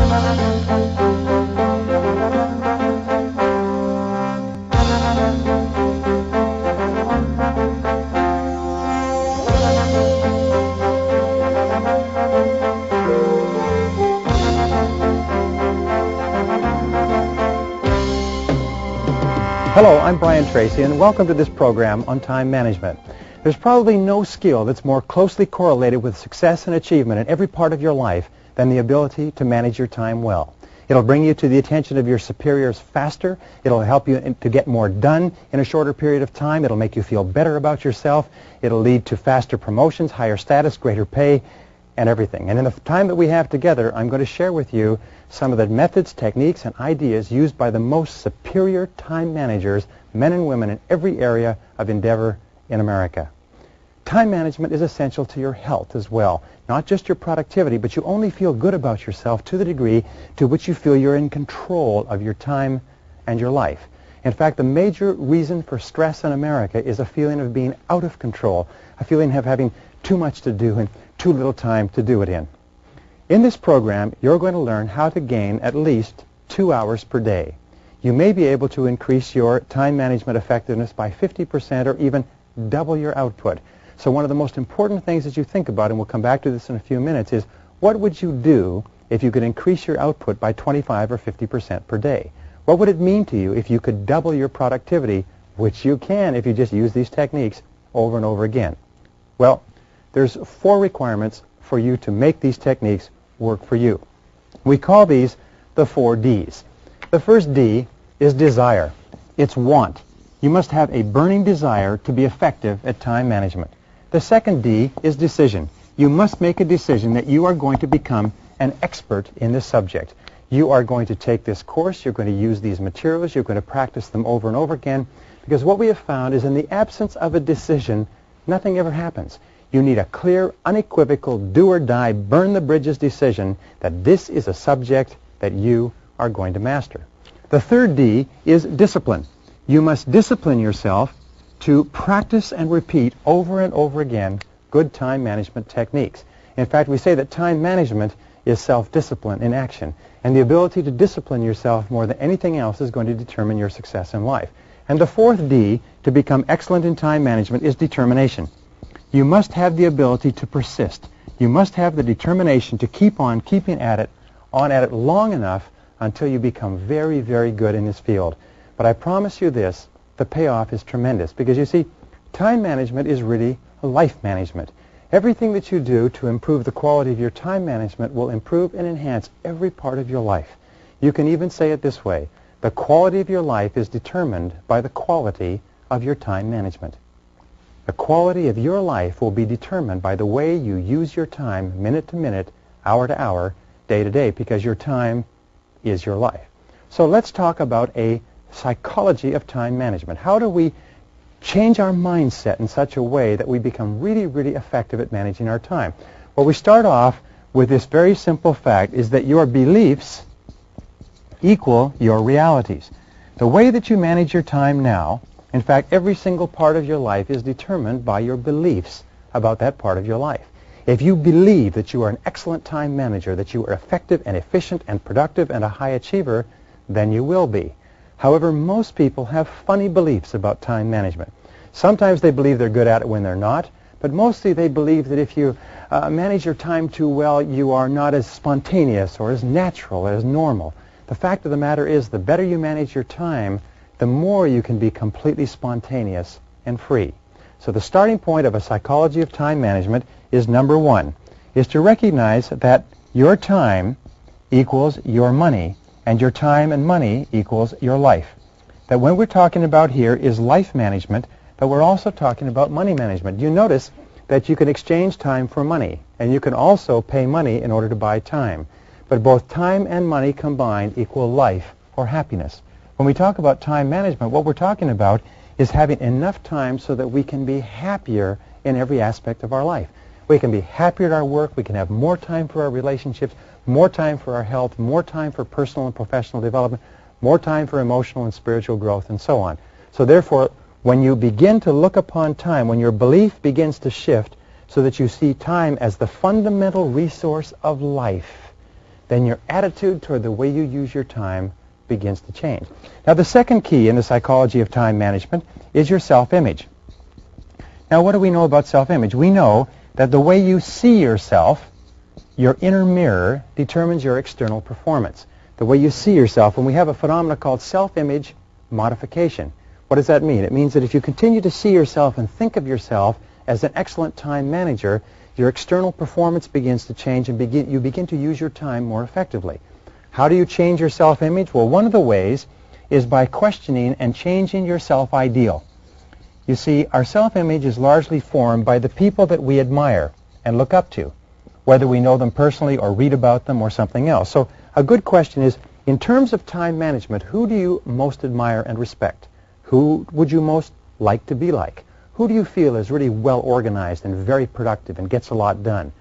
Hello, I'm Brian Tracy, and welcome to this program on time management. There's probably no skill that's more closely correlated with success and achievement in every part of your life than the ability to manage your time well. It'll bring you to the attention of your superiors faster. It'll help you to get more done in a shorter period of time. It'll make you feel better about yourself. It'll lead to faster promotions, higher status, greater pay, and everything. And in the time that we have together, I'm going to share with you some of the methods, techniques, and ideas used by the most superior time managers, men and women in every area of endeavor in America. Time management is essential to your health as well, not just your productivity, but you only feel good about yourself to the degree to which you feel you're in control of your time and your life. In fact, the major reason for stress in America is a feeling of being out of control, a feeling of having too much to do and too little time to do it in. In this program, you're going to learn how to gain at least 2 hours per day. You may be able to increase your time management effectiveness by 50% or even double your output. So one of the most important things that you think about, and we'll come back to this in a few minutes, is what would you do if you could increase your output by 25 or 50% per day? What would it mean to you if you could double your productivity, which you can if you just use these techniques over and over again? Well, there's 4 requirements for you to make these techniques work for you. We call these the 4 Ds. The first D is desire. It's want. You must have a burning desire to be effective at time management. The second D is decision. You must make a decision that you are going to become an expert in this subject. You are going to take this course, you're going to use these materials, you're going to practice them over and over again, because what we have found is in the absence of a decision, nothing ever happens. You need a clear, unequivocal, do-or-die, burn-the-bridges decision that this is a subject that you are going to master. The third D is discipline. You must discipline yourself to practice and repeat over and over again good time management techniques. In fact, we say that time management is self-discipline in action, and the ability to discipline yourself more than anything else is going to determine your success in life. And the fourth D, to become excellent in time management, is determination. You must have the ability to persist. You must have the determination to keep on keeping at it, long enough until you become very, very good in this field. But I promise you this, the payoff is tremendous, because you see, time management is really life management. Everything that you do to improve the quality of your time management will improve and enhance every part of your life. You can even say it this way: the quality of your life is determined by the quality of your time management. The quality of your life will be determined by the way you use your time minute to minute, hour to hour, day to day, because your time is your life. So let's talk about a psychology of time management. How do we change our mindset in such a way that we become really, really effective at managing our time? Well, we start off with this very simple fact, is that your beliefs equal your realities. The way that you manage your time now, in fact, every single part of your life is determined by your beliefs about that part of your life. If you believe that you are an excellent time manager, that you are effective and efficient and productive and a high achiever, then you will be. However, most people have funny beliefs about time management. Sometimes they believe they're good at it when they're not, but mostly they believe that if you manage your time too well, you are not as spontaneous or as natural, as normal. The fact of the matter is, the better you manage your time, the more you can be completely spontaneous and free. So the starting point of a psychology of time management is, number 1, is to recognize that your time equals your money, and your time and money equals your life. That when we're talking about here is life management, but we're also talking about money management. You notice that you can exchange time for money, and you can also pay money in order to buy time. But both time and money combined equal life or happiness. When we talk about time management, what we're talking about is having enough time so that we can be happier in every aspect of our life. We can be happier at our work, we can have more time for our relationships, more time for our health, more time for personal and professional development, more time for emotional and spiritual growth, and so on. So therefore, when you begin to look upon time, when your belief begins to shift so that you see time as the fundamental resource of life, then your attitude toward the way you use your time begins to change. Now, the second key in the psychology of time management is your self-image. Now, what do we know about self-image? We know that the way you see yourself, your inner mirror, determines your external performance. The way you see yourself, and we have a phenomenon called self-image modification. What does that mean? It means that if you continue to see yourself and think of yourself as an excellent time manager, your external performance begins to change and you begin to use your time more effectively. How do you change your self-image? Well, one of the ways is by questioning and changing your self-ideal. You see, our self-image is largely formed by the people that we admire and look up to, whether we know them personally or read about them or something else. So a good question is, in terms of time management, who do you most admire and respect? Who would you most like to be like? Who do you feel is really well organized and very productive and gets a lot done?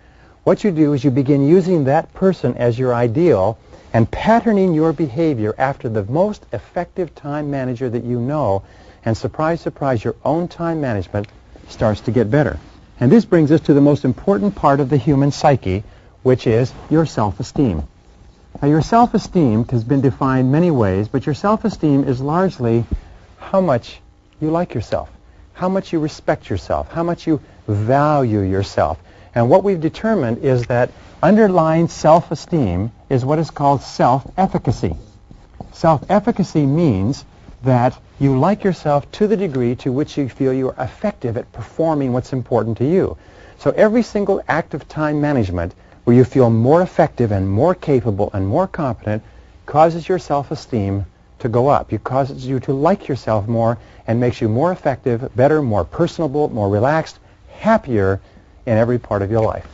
What you do is you begin using that person as your ideal and patterning your behavior after the most effective time manager that you know, and surprise, surprise, your own time management starts to get better. And this brings us to the most important part of the human psyche, which is your self-esteem. Now, your self-esteem has been defined many ways, but your self-esteem is largely how much you like yourself, how much you respect yourself, how much you value yourself. And what we've determined is that underlying self-esteem is what is called self-efficacy. Self-efficacy means that you like yourself to the degree to which you feel you are effective at performing what's important to you. So every single act of time management where you feel more effective and more capable and more competent causes your self-esteem to go up. It causes you to like yourself more and makes you more effective, better, more personable, more relaxed, happier in every part of your life.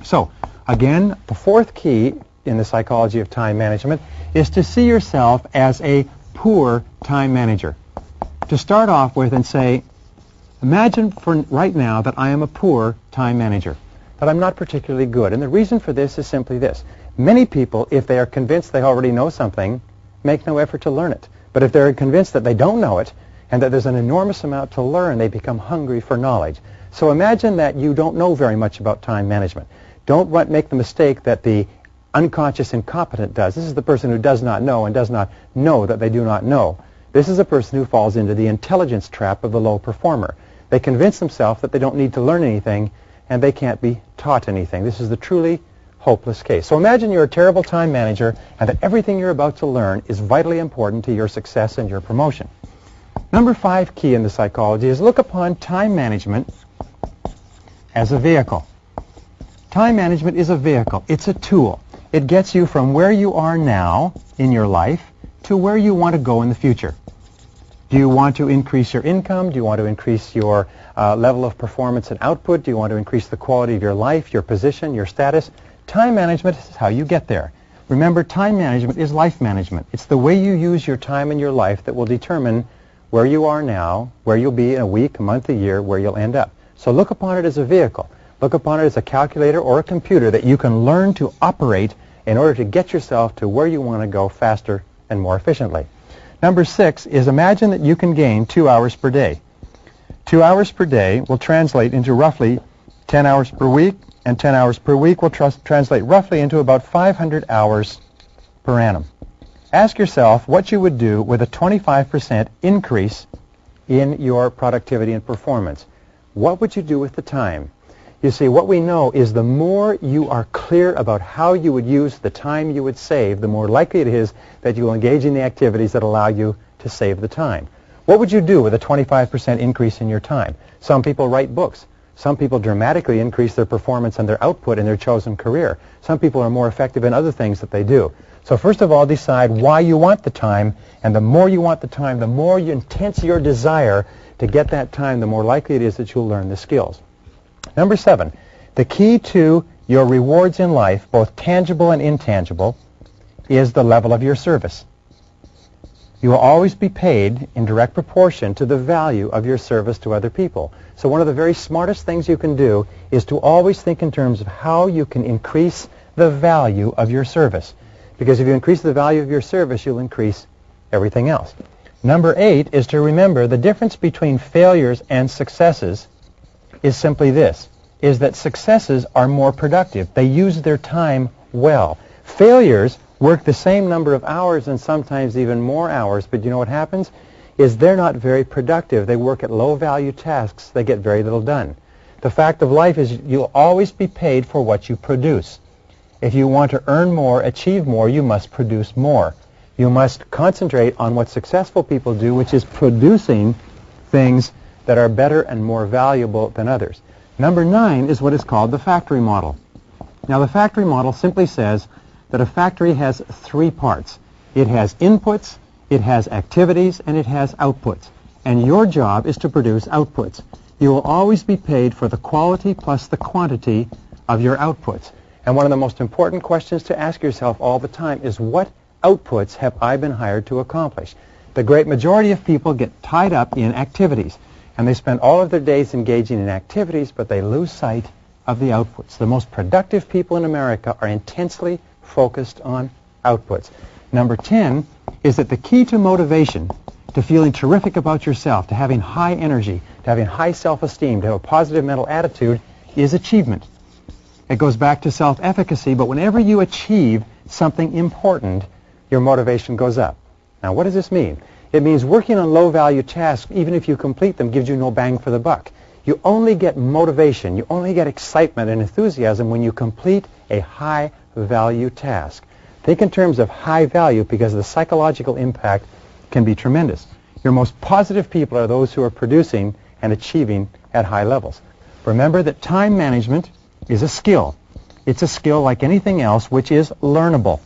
So, again, the fourth key in the psychology of time management is to see yourself as a poor time manager. To start off with and say, imagine for right now that I am a poor time manager, that I'm not particularly good. And the reason for this is simply this. Many people, if they are convinced they already know something, make no effort to learn it. But if they're convinced that they don't know it and that there's an enormous amount to learn, they become hungry for knowledge. So imagine that you don't know very much about time management. Don't make the mistake that the unconscious incompetent does. This is the person who does not know and does not know that they do not know. This is a person who falls into the intelligence trap of the low performer. They convince themselves that they don't need to learn anything and they can't be taught anything. This is the truly hopeless case. So imagine you're a terrible time manager and that everything you're about to learn is vitally important to your success and your promotion. Number 5 key in the psychology is look upon time management as a vehicle. Time management is a vehicle. It's a tool. It gets you from where you are now in your life to where you want to go in the future. Do you want to increase your income? Do you want to increase your level of performance and output? Do you want to increase the quality of your life, your position, your status? Time management is how you get there. Remember, time management is life management. It's the way you use your time in your life that will determine where you are now, where you'll be in a week, a month, a year, where you'll end up. So look upon it as a vehicle. Look upon it as a calculator or a computer that you can learn to operate in order to get yourself to where you want to go faster and more efficiently. Number 6 is imagine that you can gain 2 hours per day. 2 hours per day will translate into roughly 10 hours per week, and 10 hours per week will translate roughly into about 500 hours per annum. Ask yourself what you would do with a 25% increase in your productivity and performance. What would you do with the time? You see, what we know is the more you are clear about how you would use the time you would save, the more likely it is that you will engage in the activities that allow you to save the time. What would you do with a 25% increase in your time? Some people write books. Some people dramatically increase their performance and their output in their chosen career. Some people are more effective in other things that they do. So first of all, decide why you want the time, and the more you want the time, the more intense your desire to get that time, the more likely it is that you'll learn the skills. Number 7, the key to your rewards in life, both tangible and intangible, is the level of your service. You will always be paid in direct proportion to the value of your service to other people. So one of the very smartest things you can do is to always think in terms of how you can increase the value of your service. Because if you increase the value of your service, you'll increase everything else. Number 8 is to remember the difference between failures and successes is simply this, is that successes are more productive. They use their time well. Failures work the same number of hours and sometimes even more hours, but you know what happens? Is they're not very productive. They work at low-value tasks. They get very little done. The fact of life is you'll always be paid for what you produce. If you want to earn more, achieve more, you must produce more. You must concentrate on what successful people do, which is producing things that are better and more valuable than others. Number 9 is what is called the factory model. Now, the factory model simply says that a factory has 3 parts. It has inputs, it has activities, and it has outputs. And your job is to produce outputs. You will always be paid for the quality plus the quantity of your outputs. And one of the most important questions to ask yourself all the time is, what outputs have I been hired to accomplish? The great majority of people get tied up in activities, and they spend all of their days engaging in activities, but they lose sight of the outputs. The most productive people in America are intensely focused on outputs. Number 10 is that the key to motivation, to feeling terrific about yourself, to having high energy, to having high self-esteem, to have a positive mental attitude, is achievement. It goes back to self-efficacy, but whenever you achieve something important, your motivation goes up. Now, what does this mean? It means working on low-value tasks, even if you complete them, gives you no bang for the buck. You only get motivation, you only get excitement and enthusiasm when you complete a high-value task. Think in terms of high value, because the psychological impact can be tremendous. Your most positive people are those who are producing and achieving at high levels. Remember that time management is a skill. It's a skill like anything else, which is learnable.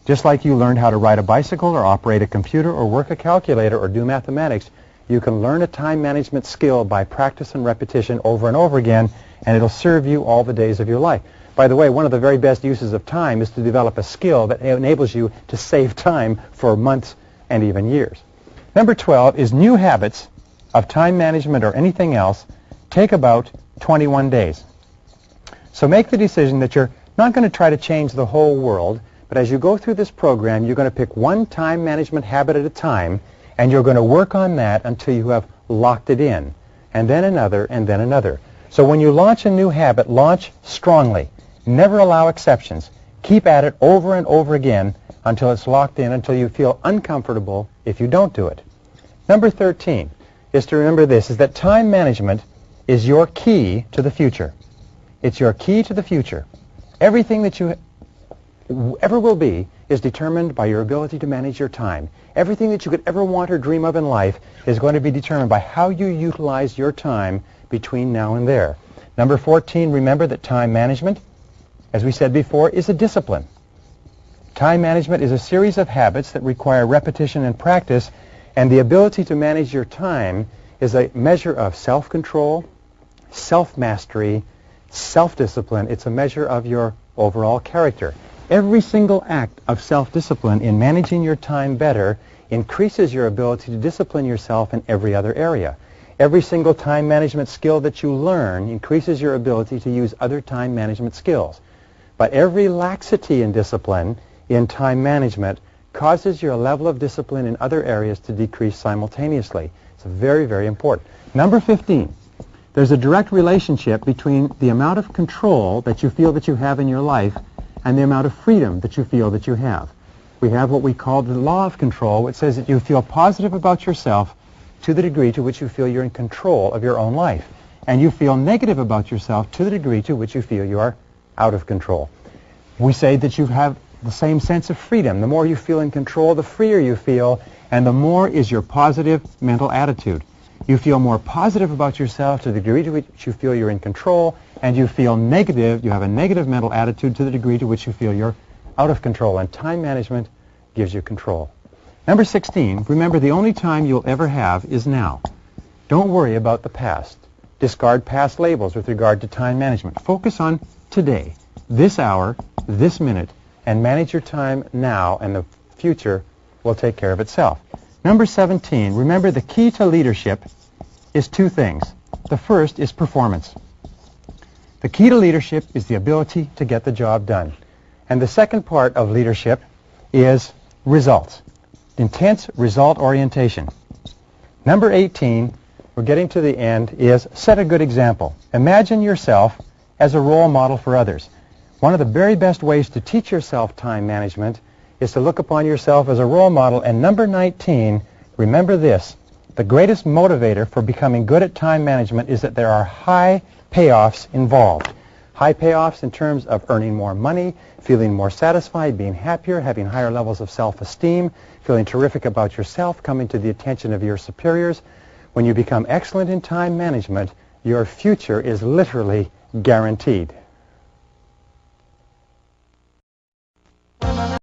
Just like you learned how to ride a bicycle or operate a computer or work a calculator or do mathematics, you can learn a time management skill by practice and repetition over and over again, and it'll serve you all the days of your life. By the way, one of the very best uses of time is to develop a skill that enables you to save time for months and even years. Number 12 is new habits of time management or anything else take about 21 days. So make the decision that you're not going to try to change the whole world, but as you go through this program, you're going to pick one time management habit at a time, and you're going to work on that until you have locked it in, and then another, and then another. So when you launch a new habit, launch strongly. Never allow exceptions. Keep at it over and over again until it's locked in, until you feel uncomfortable if you don't do it. Number 13 is to remember this, is that time management is your key to the future. It's your key to the future. Everything that you ever will be is determined by your ability to manage your time. Everything that you could ever want or dream of in life is going to be determined by how you utilize your time between now and there. Number 14, remember that time management, as we said before, is a discipline. Time management is a series of habits that require repetition and practice, and the ability to manage your time is a measure of self-control, self-mastery, self-discipline. It's a measure of your overall character. Every single act of self-discipline in managing your time better increases your ability to discipline yourself in every other area. Every single time management skill that you learn increases your ability to use other time management skills. But every laxity in discipline in time management causes your level of discipline in other areas to decrease simultaneously. It's very, very important. Number 15, there's a direct relationship between the amount of control that you feel that you have in your life and the amount of freedom that you feel that you have. We have what we call the law of control, which says that you feel positive about yourself to the degree to which you feel you're in control of your own life. And you feel negative about yourself to the degree to which you feel you are out of control. We say that you have the same sense of freedom. The more you feel in control, the freer you feel, and the more is your positive mental attitude. You feel more positive about yourself to the degree to which you feel you're in control, and you feel negative, you have a negative mental attitude to the degree to which you feel you're out of control. And time management gives you control. Number 16, remember the only time you'll ever have is now. Don't worry about the past. Discard past labels with regard to time management. Focus on today, this hour, this minute, and manage your time now, and the future will take care of itself. Number 17, remember the key to leadership is two things. The first is performance. The key to leadership is the ability to get the job done. And the second part of leadership is results. Intense result orientation. Number 18, we're getting to the end, is set a good example. Imagine yourself as a role model for others. One of the very best ways to teach yourself time management is to look upon yourself as a role model. And number 19, remember this: the greatest motivator for becoming good at time management is that there are high payoffs involved. High payoffs in terms of earning more money, feeling more satisfied, being happier, having higher levels of self-esteem, feeling terrific about yourself, coming to the attention of your superiors. When you become excellent in time management, your future is literally guaranteed.